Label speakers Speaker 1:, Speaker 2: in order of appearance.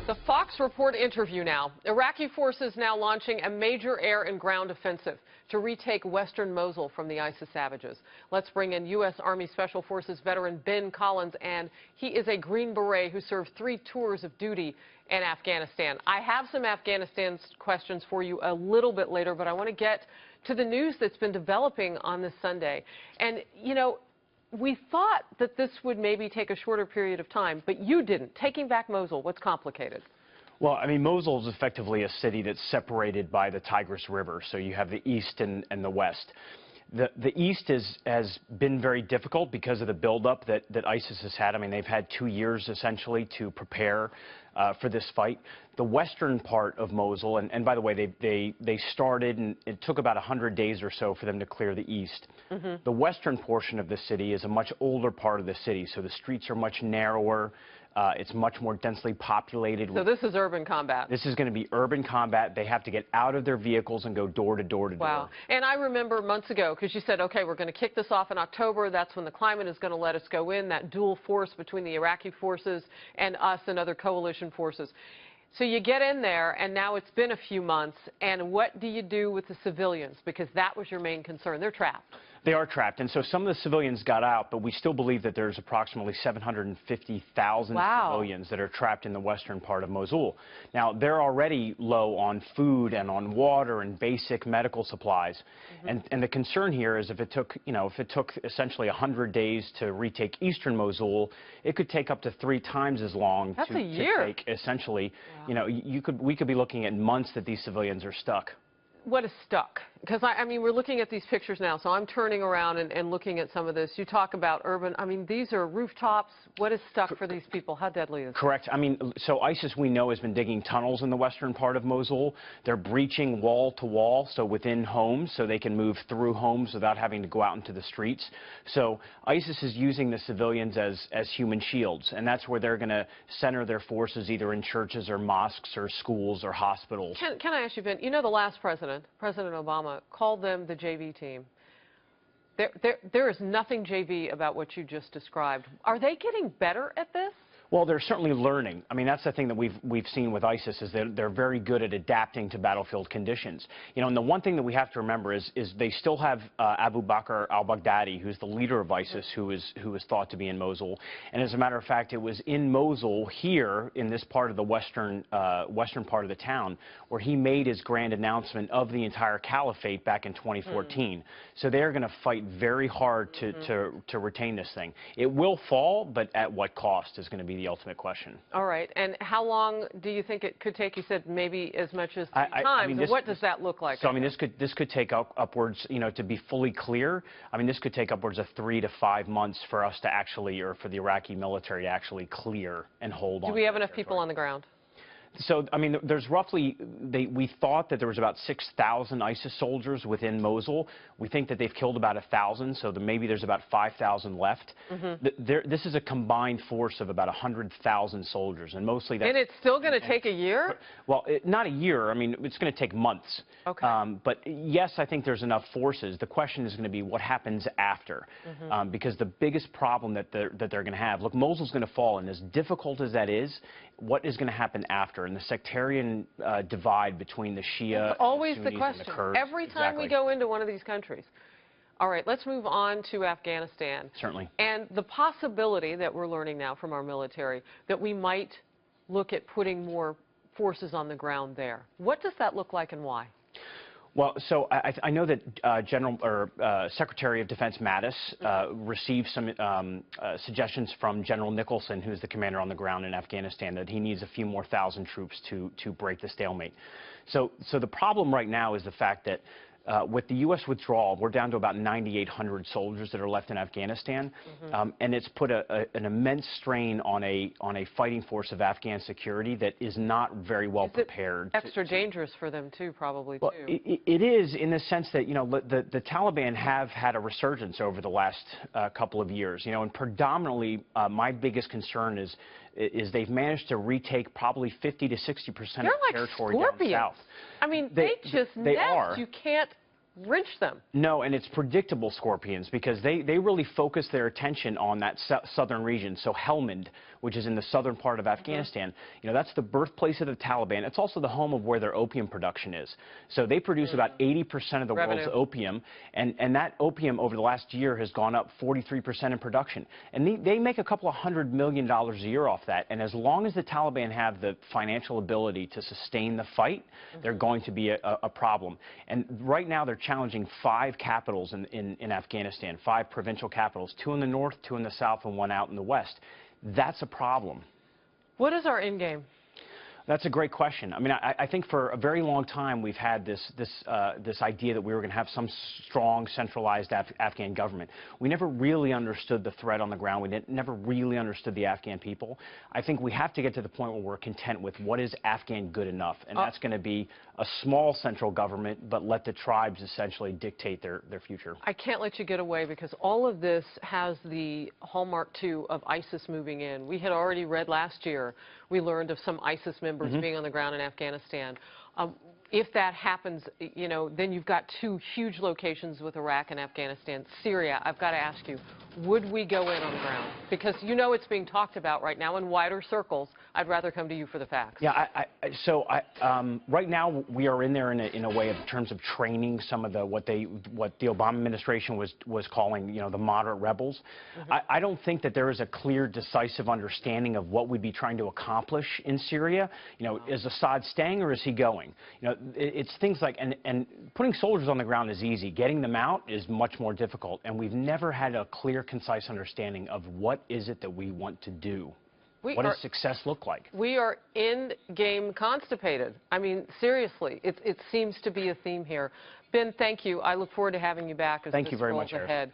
Speaker 1: The Fox Report interview now. Iraqi forces now launching a major air and ground offensive to retake western Mosul from the ISIS savages. Let's bring in U.S. Army Special Forces veteran Ben Collins, and he is a Green Beret who served 3 tours of duty in Afghanistan. I have some Afghanistan questions for you a little bit later, but I want to get to the news that's been developing on this Sunday. And, you know, we thought that this would maybe take a shorter period of time, but you didn't. Taking back Mosul, what's complicated?
Speaker 2: Well, I mean, Mosul is effectively a city that's separated by the Tigris River, so you have the east and the west. The east has been very difficult because of the buildup that ISIS has had. I mean, they've had 2 years, essentially, to prepare for this fight. The western part of Mosul, and by the way, they started, and it took about 100 days or so for them to clear the east. The western portion of the city is a much older part of the city, so the streets are much narrower. It's much more densely populated.
Speaker 1: So this is urban combat.
Speaker 2: This is going to be urban combat. They have to get out of their vehicles and go door to door to door.
Speaker 1: Wow. And I remember months ago, because you said, okay, we're going to kick this off in October. That's when the climate is going to let us go in, that dual force between the Iraqi forces and us and other coalition forces. So you get in there, and now it's been a few months, and what do you do with the civilians? Because that was your main concern. They're trapped.
Speaker 2: They are trapped, and so some of the civilians got out, but we still believe that there's approximately 750,000 civilians that are trapped in the western part of Mosul. Now, they're already low on food and on water and basic medical supplies, and the concern here is if it took essentially 100 days to retake eastern Mosul, it could take up to 3 times as long to take essentially. Wow. We could be looking at months that these civilians are stuck.
Speaker 1: What is stuck? Because, I mean, we're looking at these pictures now, so I'm turning around and looking at some of this. You talk about urban. I mean, these are rooftops. What is stuck for these people? How deadly is it?
Speaker 2: Correct. I mean, so ISIS, we know, has been digging tunnels in the western part of Mosul. They're breaching wall to wall, so within homes, so they can move through homes without having to go out into the streets. So ISIS is using the civilians as human shields, and that's where they're going to center their forces, either in churches or mosques or schools or hospitals.
Speaker 1: Can I ask you, Ben, you know the last President Obama, called them the JV team. There is nothing JV about what you just described. Are they getting better at this?
Speaker 2: Well, they're certainly learning. I mean, that's the thing that we've seen with ISIS is that they're very good at adapting to battlefield conditions. You know, and the one thing that we have to remember is they still have Abu Bakr al-Baghdadi, who's the leader of ISIS, who is thought to be in Mosul. And as a matter of fact, it was in Mosul, here in this part of the western part of the town, where he made his grand announcement of the entire caliphate back in 2014. So they're going to fight very hard to retain this thing. It will fall, but at what cost is going to be the ultimate question.
Speaker 1: All right. And how long do you think it could take? You said maybe as much as 3 times.
Speaker 2: I mean,
Speaker 1: what does that look like?
Speaker 2: So, I mean, this could take upwards, to be fully clear, I mean, this could take upwards of 3 to 5 months for us to actually, or for the Iraqi military to actually clear and hold on.
Speaker 1: Do we have enough people on the ground?
Speaker 2: So, I mean, there's roughly, we thought that there was about 6,000 ISIS soldiers within Mosul. We think that they've killed about 1,000, so maybe there's about 5,000 left. This is a combined force of about 100,000 soldiers, and mostly that.
Speaker 1: And it's still going to take a year?
Speaker 2: Well, not a year. I mean, it's going to take months.
Speaker 1: Okay.
Speaker 2: But yes, I think there's enough forces. The question is going to be what happens after, because the biggest problem that they're going to have. Look, Mosul's going to fall, and as difficult as that is, what is going to happen after? And the sectarian divide between the Shia,
Speaker 1: it's always
Speaker 2: the Sunnis,
Speaker 1: the question.
Speaker 2: and the Kurds.
Speaker 1: Every time we go into one of these countries. All right, let's move on to Afghanistan.
Speaker 2: Certainly.
Speaker 1: And the possibility that we're learning now from our military that we might look at putting more forces on the ground there. What does that look like and why?
Speaker 2: Well, so I know that Secretary of Defense Mattis received some suggestions from General Nicholson, who's the commander on the ground in Afghanistan, that he needs a few more thousand troops to break the stalemate. So the problem right now is the fact that with the U.S. withdrawal, we're down to about 9,800 soldiers that are left in Afghanistan, and it's put an immense strain on a fighting force of Afghan security that is not very well prepared.
Speaker 1: Extra dangerous for them too, probably.
Speaker 2: Well, it is in the sense that the Taliban have had a resurgence over the last couple of years. And predominantly, my biggest concern is they've managed to retake probably 50 to 60% of the territory down south.
Speaker 1: I mean, they nest. You can't wrench them.
Speaker 2: No, and it's predictable scorpions because they really focus their attention on that southern region. So Helmand, which is in the southern part of Afghanistan. You know, that's the birthplace of the Taliban. It's also the home of where their opium production is. So they produce about 80% of the world's opium, and that opium over the last year has gone up 43% in production. And they make a couple of $100 million a year off that. And as long as the Taliban have the financial ability to sustain the fight, they're going to be a problem. And right now they're challenging 5 capitals in Afghanistan, 5 provincial capitals, 2 in the north, 2 in the south, and 1 out in the west. That's a problem.
Speaker 1: What is our end game?
Speaker 2: That's a great question. I mean, I think for a very long time we've had this idea that we were going to have some strong, centralized Afghan government. We never really understood the threat on the ground. We never really understood the Afghan people. I think we have to get to the point where we're content with what is Afghan good enough, and that's going to be a small central government, but let the tribes essentially dictate their future.
Speaker 1: I can't let you get away because all of this has the hallmark, too, of ISIS moving in. We had already read last year, we learned of some ISIS members being on the ground in Afghanistan. If that happens, you know, then you've got 2 huge locations with Iraq and Afghanistan. Syria, I've got to ask you, would we go in on the ground? Because you know it's being talked about right now in wider circles. I'd rather come to you for the facts.
Speaker 2: Yeah, right now we are in there in a way in terms of training some of what the Obama administration was calling, you know, the moderate rebels. I don't think that there is a clear, decisive understanding of what we'd be trying to accomplish in Syria. You know, is Assad staying or is he going? You know, it's things like, and putting soldiers on the ground is easy. Getting them out is much more difficult, and we've never had a clear, concise understanding of what is it that we want to do. What does success look like? We are
Speaker 1: in-game constipated. I mean, seriously, it seems to be a theme here. Ben, thank you. I look forward to having you back as this rolls ahead.